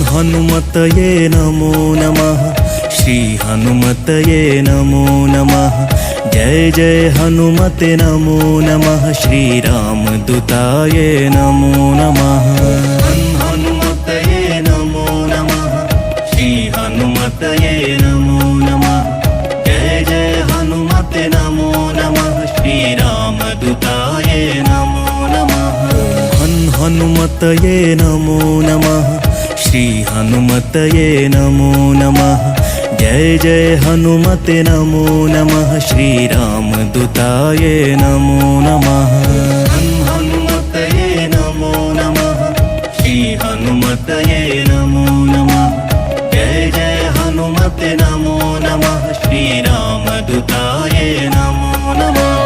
हनुमतये नमो नमः। श्री हनुमतये नमो नमः। जय जय हनुमते नमो नमः। श्री रामदूताय नमो नमः। हनुमतये नमो नमः। श्री हनुमतये नमो नमः। जय जय हनुमते नमो नमः। श्री रामदूताय नमो नमः। हनुमतये नमो नमः। श्री हनुमतये नमो नमः। जय जय हनुमते नमो नमः। श्री रामदूताय नमो नमः। हनुमतये नमो नमः। श्री हनुमतये नमो नमः। जय जय हनुमते नमो नमः। श्री रामदूताय नमो नमः।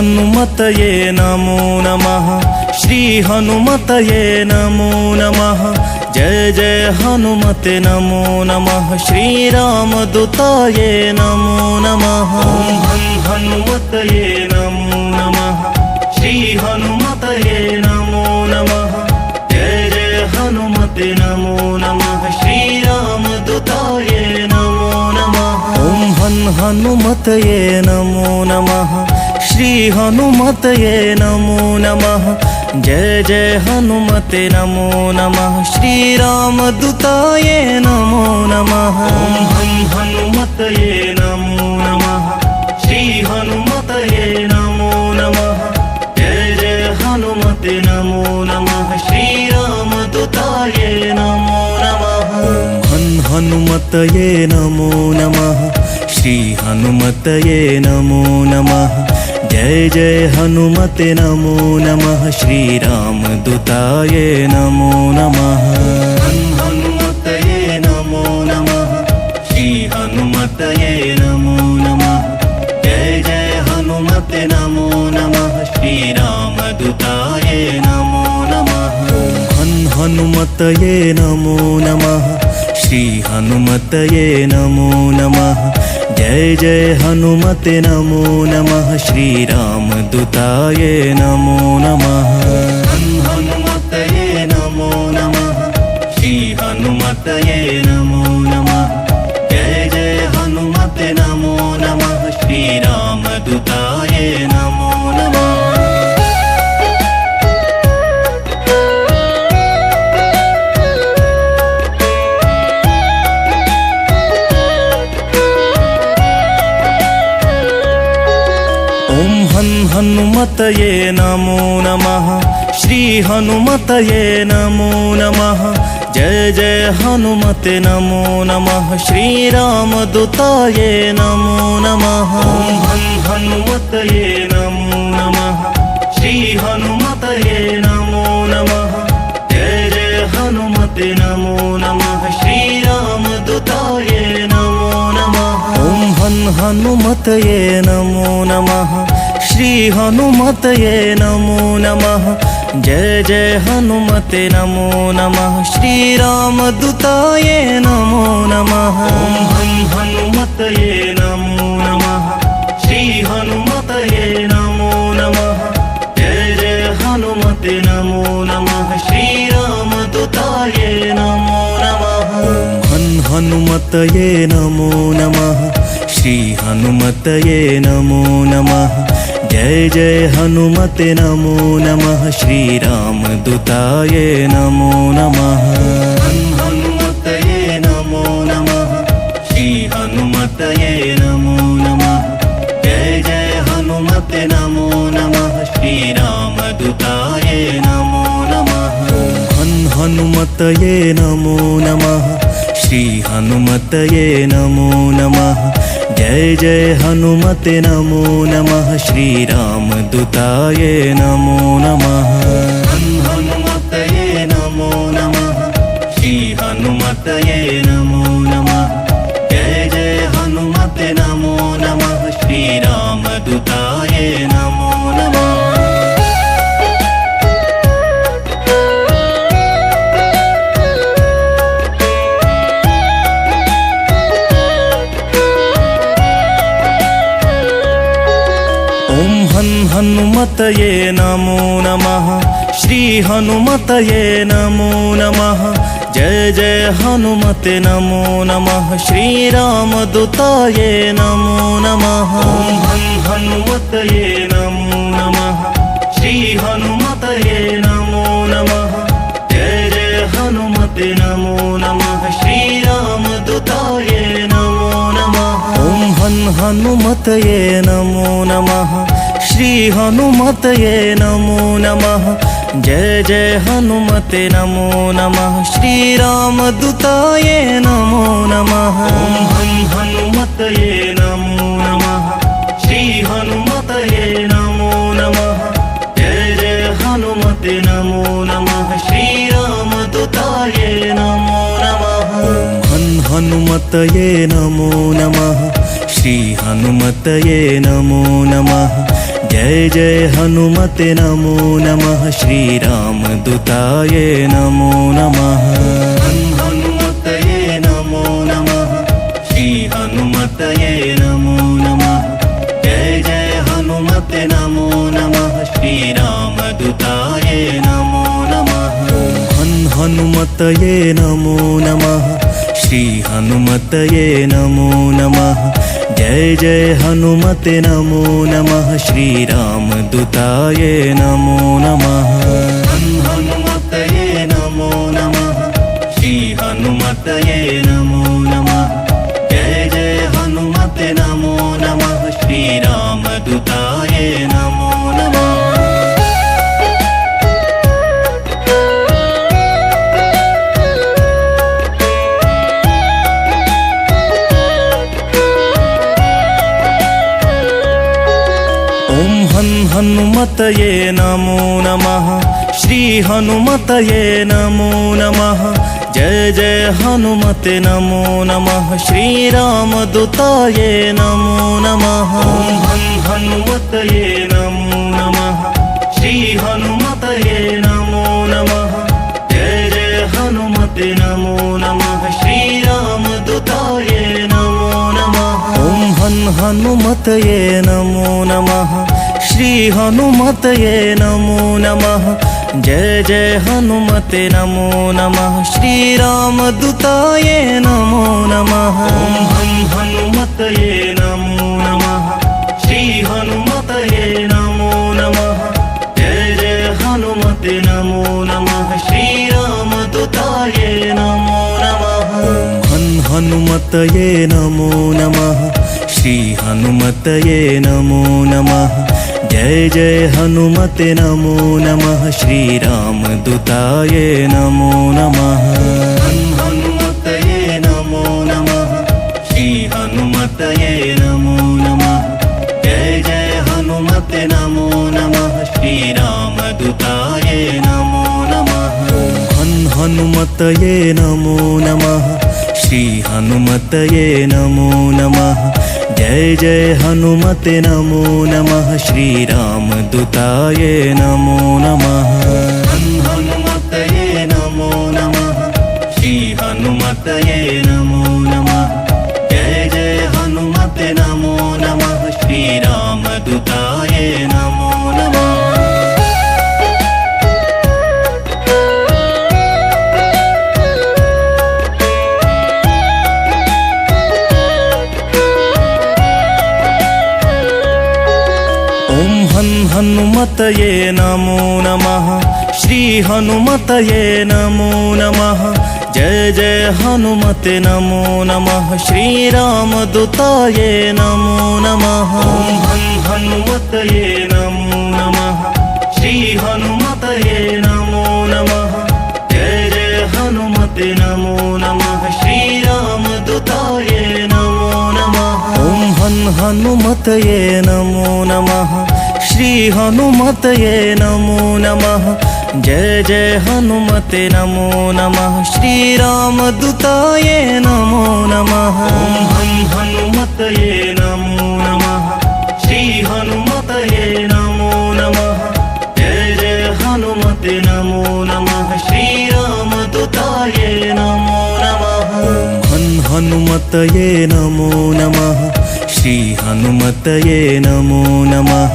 हनुमतये नमो नमः। श्री हनुमतये नमो नमः। जय जय हनुमते नमो नमः। श्री रामदूताय नमो नमः। हनुमतये नमो नमः। श्री हनुमतये नमो नमः। जय जय हनुमते नमो नमः। श्री रामदूताय नमो नमः। हनुमतये नमो नमः। श्री हनुमतये नमो नमः। जय जय हनुमते नमो नमः। श्री रामदूताय नमो नमः। हनुमतये नमो नमः। श्री हनुमतये नमो नमः। जय जय हनुमते नमो नमः। श्री रामदूताय नमो नमः। हनुमतये नमो नमः। श्री हनुमतये नमो नमः। जय जय हनुमते नमो नमः। श्री रामदूताय नमो नमः। हनुमतये नमो नमः। श्री हनुमतये नमो नमः। जय जय हनुमते नमो नमः। श्री रामदूताय नमो नमः। हनुमतये नमो नमः। श्री हनुमतये नमो नमः। जय जय हनुमते नमो नमः। श्री रामदूताय नमो नमः। हनुमतये नमो नमः। श्री हनुमतये नमो नमः। जय जय हनुमते नमो नमः। श्री रामदूताय नमो नमः। हनुमतये नमो नमः। श्री हनुमतये नमो नमः। जय जय हनुमते नमो नमः। श्री रामदूताय नमो नमः। हनुमतये नमो नमः। श्री हनुमतये नमो नमः। जय जय हनुमते नमो नमः। श्री रामदूताय नमो नमः। हनुमतये नमो नमः। श्री हनुमतये नमो नमः। जय जय हनुमते नमो नमः। श्री रामदूताय नमो नमः। हनुमतये नमो नमः। श्री हनुमतये नमो नमः। जय जय हनुमते नमो नमः। श्री रामदूताय नमो नमः। हनुमतये नमो नमः। श्री हनुमतये नमो नमः। जय जय हनुमते नमो नमः। श्री रामदूताय नमो नमः। हनुमतये नमो नमः। श्री हनुमतये नमो नमः। जय जय हनुमते नमो नमः। श्री रामदूताय नमो नमः। हनुमतये नमो नमः। श्री हनुमतये नमो नमः। जय जय हनुमते नमो नमः। श्री रामदूताय नमो नमः। हनुमतये नमो नमः। श्री हनुमतये नमो नमः। जय जय हनुमते नमो नमः। श्री रामदूताय नमो नमः। हनुमतये नमो नमः श्री हनुमतये नमो नमः जय जय हनुमते नमो नमः श्री रामदूताये नमो नमः हनुमतये नमो नमः श्री हनुमतये नमो नमः जय जय हनुमते नमो नमः श्री रामदूताये नमो नमः हनुमतये नमो नमः श्री हनुमतये नमो नमः जय जय हनुमते नमो नमः श्री रामदूताये नमो नमः हनुमतये नमो नमः श्री हनुमतये नमो नमः जय जय हनुमते नमो नमः श्री रामदूताये नमो नमः हनुमतये नमो नमः श्री हनुमतये नमो नमः जय जय हनुमते नमो नमः श्री रामदूताये नमो नमः हनुमतये नमो नमः श्री हनुमतये नमो नमः जय जय हनुमते नमो नमः श्री रामदूताये नमो नमः हनुमतये नमो नमः श्री हनुमतये नमो नमः जय जय हनुमते नमो नमः श्री रामदूताये नमो नमः हनुमतये नमो नमः श्री हनुमतये नमो नमः जय जय हनुमते नमो नमः श्री रामदूताये नमो नमः हनुमतये नमो नमः श्री हनुमतये नमो नमः जय जय हनुमते नमो नमः श्री रामदूताये नमो नमः हनुमतये नमो नमः श्री हनुमतये नमो नमः जय जय हनुमते नमो नमः श्री रामदूताये नमो नमः हनुमतये नमो नमः श्री हनुमतये नमो नमः जय जय हनुमते नमो नमः श्री रामदूताये नमो नमः हनुमतये नमो नमः श्री हनुमतये नमो नमः जय जय हनुमते नमो नमः श्री रामदूताये नमो नमः हनुमतये नमो नमः श्री हनुमतये नमो नमः जय जय हनुमते नमो नमः श्री रामदूताये नमो नमः हनुमतये नमो नमः श्री हनुमतये नमो नमः जय जय हनुमते नमो नमः श्री रामदूताये नमो नमः हनुमतये नमो नमः श्री हनुमतये नमो नमः जय जय हनुमते नमो नमः श्री रामदूताये नमो नमः हनुमतये नमो नमः श्री हनुमतये नमो नमः जय जय हनुमते नमो नमः श्री रामदूताये नमो नमः हनुमतये नमो नमः श्री हनुमतये नमो नमः जय जय हनुमते नमो नमः श्री रामदूताये नमो नमः हनुमतये नमो नमः श्री हनुमतये नमो नमः जय जय हनुमते नमो नमः श्री रामदूताये नमो नमः हनुमतये नमो नमः श्री हनुमतये नमो नमः जय जय हनुमते नमो नमः श्री रामदूताये नमो नमः हनुमतये नमो नमः श्री हनुमतये नमो नमः जय जय हनुमते नमो नमः श्री रामदूताये नमो नमः हनुमतये नमो नमः श्री हनुमतये नमो नमः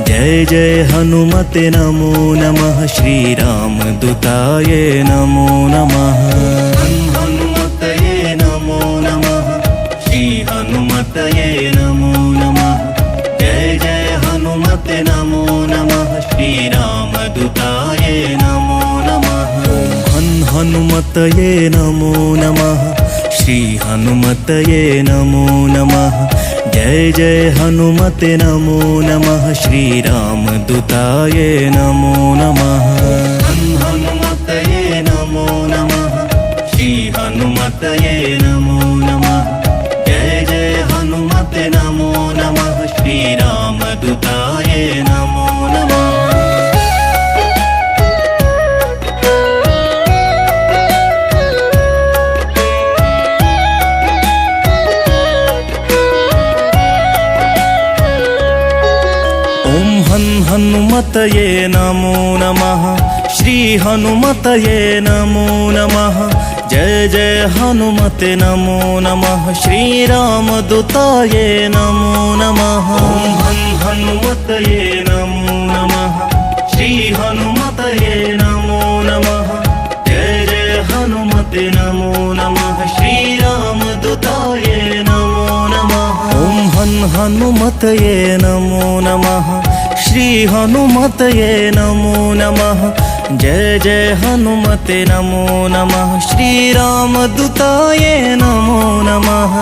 जय जय हनुमते नमो नमः श्रीरामदूताय नमो नमः हनुमतये नमो नमः श्री हनुमतये नमो नमः जय जय हनुमते नमो नमः श्रीरामदूताय नमो नमः हनुमतये नमो नमः श्री हनुमतये नमो नमः जय जय हनुमते नमो नमः श्रीरामदूताय नमो नमः हनुमतये नमो नमः श्री हनुमतये नमो नमः जय जय हनुमते नमो नमः श्रीरामदूताय नमो नमः हनुमतये नमो नमः श्री हनुमतये नमो नमः जय जय हनुमते नमो नमः श्रीरामदूताय नमो नमः हनुमतये नमो नमः श्री हनुमतये नमो नमः जय जय हनुमते नमो नमः श्रीरामदूताय नमो नमः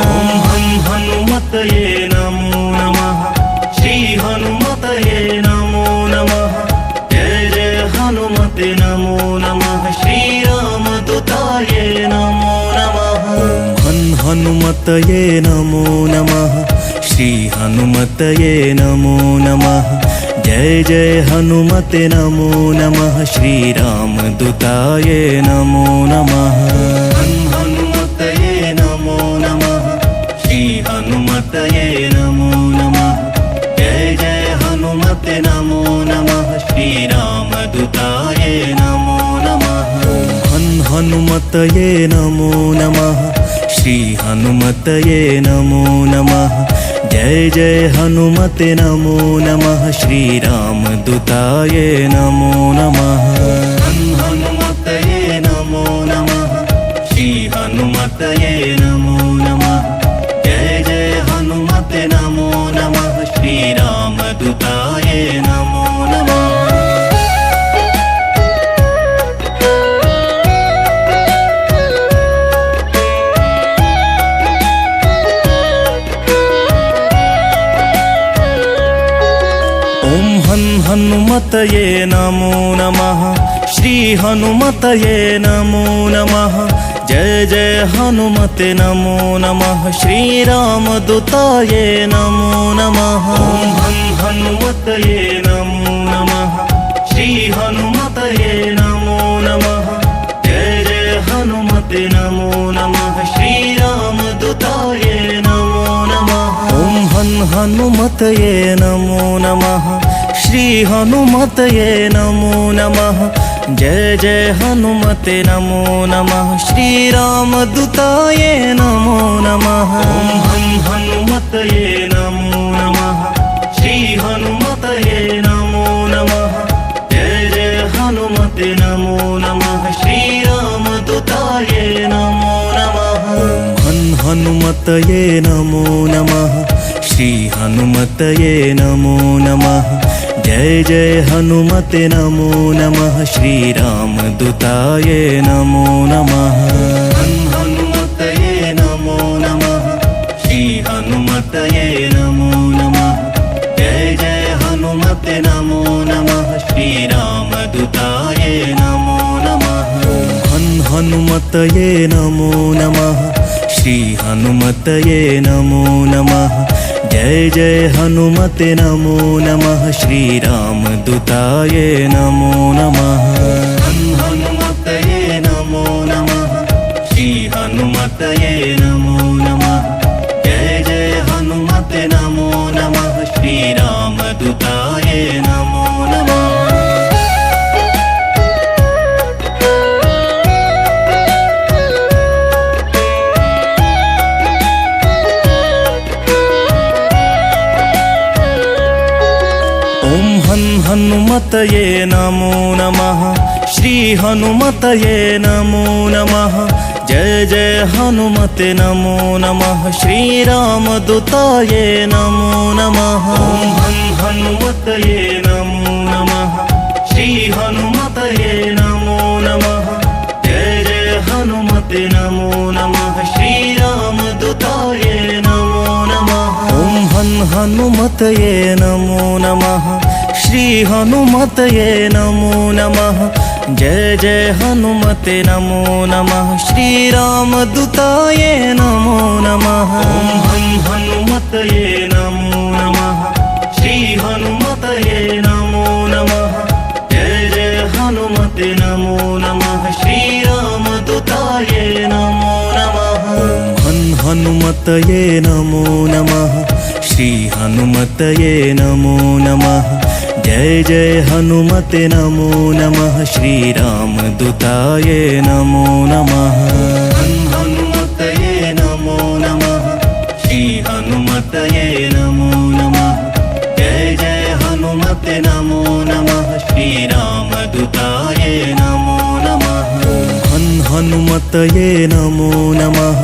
हनुमतये नमो नमः श्री हनुमतये नमो नमः जय जय हनुमते नमो नमः श्रीरामदूताय नमो नमः हनुमतये नमो नमः श्री हनुमतये नमो नमः जय जय हनुमते नमो नमः श्रीरामदूताय नमो नमः हनुमतये नमो नमः श्री हनुमतये नमो नमः जय जय हनुमते नमो नमः श्रीरामदूताय नमो नमः हनुमतये नमो नमः श्री हनुमतये नमो नमः जय जय हनुमते नमो नमः श्रीरामदूताय नमो नमः हनुमतये नमो नमः श्री हनुमतये नमो नमः जय जय हनुमते नमो नमः श्रीरामदूताय नमो नमः हनुमतये नमो नमः श्री हनुमतये नमो नमः जय जय हनुमते नमो नमः श्रीरामदूताय नमो नमः हनुमतये नमो नमः श्री हनुमतये नमो नमः जय जय हनुमते नमो नमः श्रीरामदूताय नमो नमः हनुमतये नमो नमः श्री हनुमतये नमो नमः जय जय हनुमते नमो नमः श्रीरामदूताय नमो नमः हनुमतये नमो नमः श्री हनुमतये नमो नमः जय जय हनुमते नमो नमः श्रीरामदूताय नमो नमः हनुमतये नमो नमः श्री हनुमतये नमो नमः जय जय हनुमते नमो नमः श्रीरामदूताय नमो नमः हनुमतये नमो नमः श्री हनुमतये नमो नमः जय जय हनुमते नमो नमः श्रीरामदूताय नमो नमः हनुमतये नमो नमः श्री हनुमतये नमो नमः जय जय हनुमते नमो नमः श्रीरामदूताय नमो नमः हनुमतये नमो नमः श्री हनुमतये नमो नमः जय जय हनुमते नमो नमः श्रीरामदूताय नमो नमः हनुमतये नमो नमः श्री हनुमतये नमो नमः जय जय हनुमते नमो नमः श्रीरामदूताय नमो नमः हनुमतये नमो नमः श्री हनुमतये नमो नमः जय जय हनुमते नमो नमः श्री रामदूताये नमो नमः ओम हनुमतये नमो नमः श्री हनुमतये नमो नमः जय जय हनुमते नमो नमः श्री रामदूताये नमो नमः ओम हनुमतये नमो नमः श्री हनुमतये नमो नमः जय जय हनुमते नमो नमः श्री रामदूताये नमो नमः ओम हनुमतये नमो नमः श्री हनुमतये नमो नमः जय जय हनुमते नमो नमः श्री रामदूताये नमो नमः ओम हनुमतये नमो नमः श्री हनुमतये नमो नमः जय जय हनुमते नमो नमः श्री रामदूताये नमो नमः हनुमतये नमो नमः श्री हनुमतये नमो नमः जय जय हनुमते नमो नमः श्री रामदूताये नमो नमः हनुमतये नमो नमः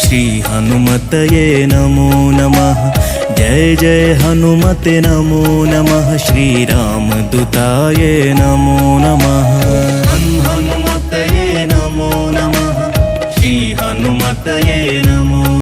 श्री हनुमतये नमो नमः जय जय हनुमते नमो नमः श्री रामदूताये नमो नमः हनुमतये नमो नमः श्री हनुमतये नमो